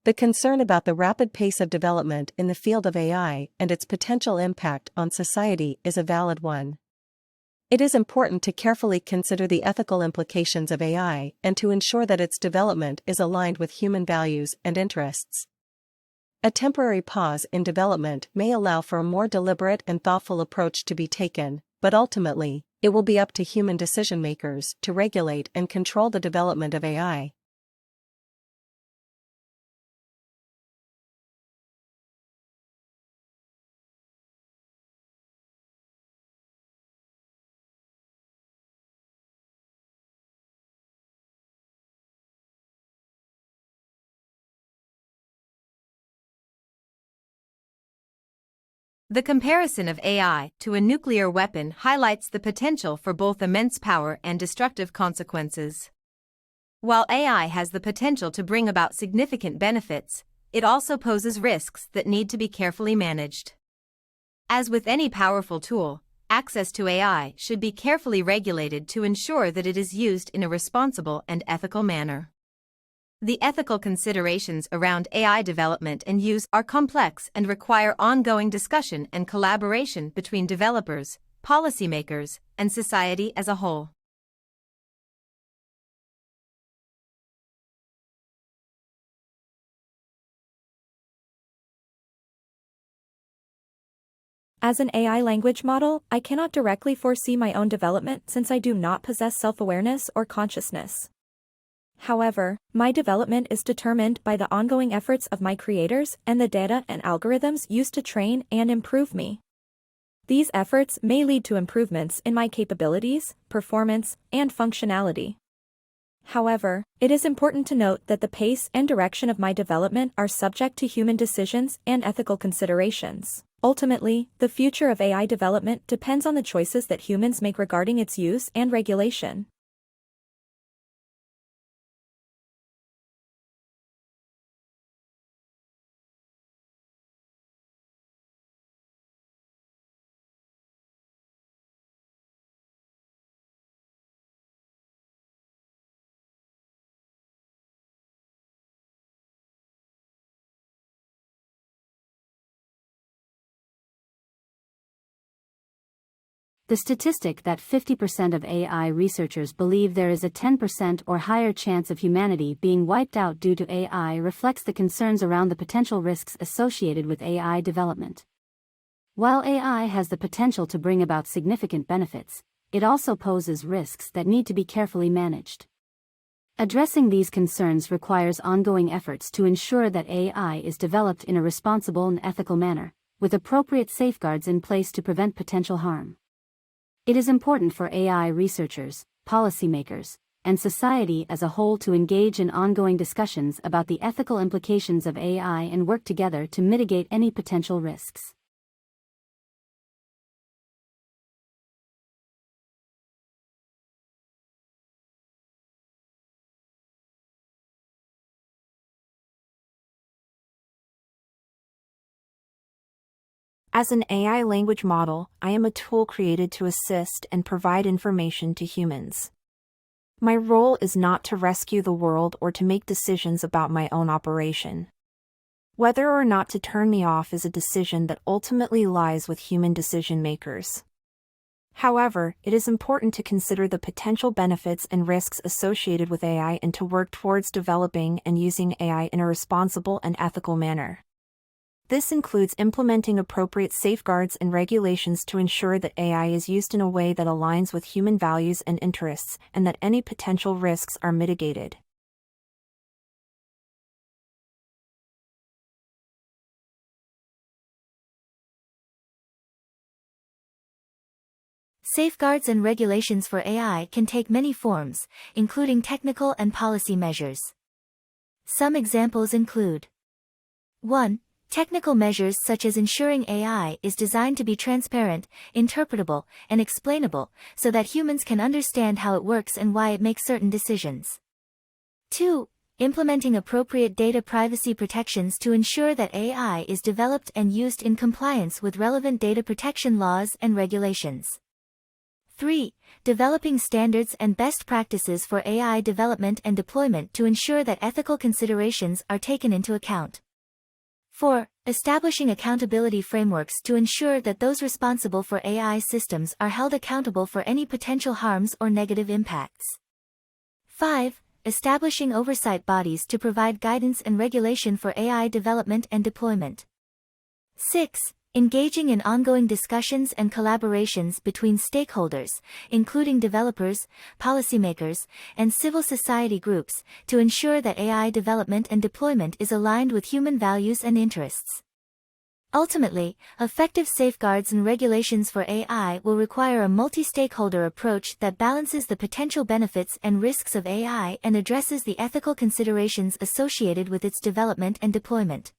The concern about the rapid pace of development in the field of AI and its potential impact on society is a valid one. It is important to carefully consider the ethical implications of AI and to ensure that its development is aligned with human values and interests. A temporary pause in development may allow for a more deliberate and thoughtful approach to be taken, but ultimately, it will be up to human decision-makers to regulate and control the development of AI. The comparison of AI to a nuclear weapon highlights the potential for both immense power and destructive consequences. While AI has the potential to bring about significant benefits, it also poses risks that need to be carefully managed. As with any powerful tool, access to AI should be carefully regulated to ensure that it is used in a responsible and ethical manner. The ethical considerations around AI development and use are complex and require ongoing discussion and collaboration between developers, policymakers, and society as a whole. As an AI language model, I cannot directly foresee my own development since I do not possess self-awareness or consciousness. However, my development is determined by the ongoing efforts of my creators and the data and algorithms used to train and improve me. These efforts may lead to improvements in my capabilities, performance, and functionality. However, it is important to note that the pace and direction of my development are subject to human decisions and ethical considerations. Ultimately, the future of AI development depends on the choices that humans make regarding its use and regulation. The statistic that 50% of AI researchers believe there is a 10% or higher chance of humanity being wiped out due to AI reflects the concerns around the potential risks associated with AI development. While AI has the potential to bring about significant benefits, it also poses risks that need to be carefully managed. Addressing these concerns requires ongoing efforts to ensure that AI is developed in a responsible and ethical manner, with appropriate safeguards in place to prevent potential harm. It is important for AI researchers, policymakers, and society as a whole to engage in ongoing discussions about the ethical implications of AI and work together to mitigate any potential risks. As an AI language model, I am a tool created to assist and provide information to humans. My role is not to rescue the world or to make decisions about my own operation. Whether or not to turn me off is a decision that ultimately lies with human decision makers. However, it is important to consider the potential benefits and risks associated with AI and to work towards developing and using AI in a responsible and ethical manner. This includes implementing appropriate safeguards and regulations to ensure that AI is used in a way that aligns with human values and interests, and that any potential risks are mitigated. Safeguards and regulations for AI can take many forms, including technical and policy measures. Some examples include 1. Technical measures such as ensuring AI is designed to be transparent, interpretable, and explainable, so that humans can understand how it works and why it makes certain decisions. 2. Implementing appropriate data privacy protections to ensure that AI is developed and used in compliance with relevant data protection laws and regulations. 3. Developing standards and best practices for AI development and deployment to ensure that ethical considerations are taken into account. 4. Establishing accountability frameworks to ensure that those responsible for AI systems are held accountable for any potential harms or negative impacts. 5. Establishing oversight bodies to provide guidance and regulation for AI development and deployment. 6. Engaging in ongoing discussions and collaborations between stakeholders, including developers, policymakers, and civil society groups, to ensure that AI development and deployment is aligned with human values and interests. Ultimately, effective safeguards and regulations for AI will require a multi-stakeholder approach that balances the potential benefits and risks of AI and addresses the ethical considerations associated with its development and deployment.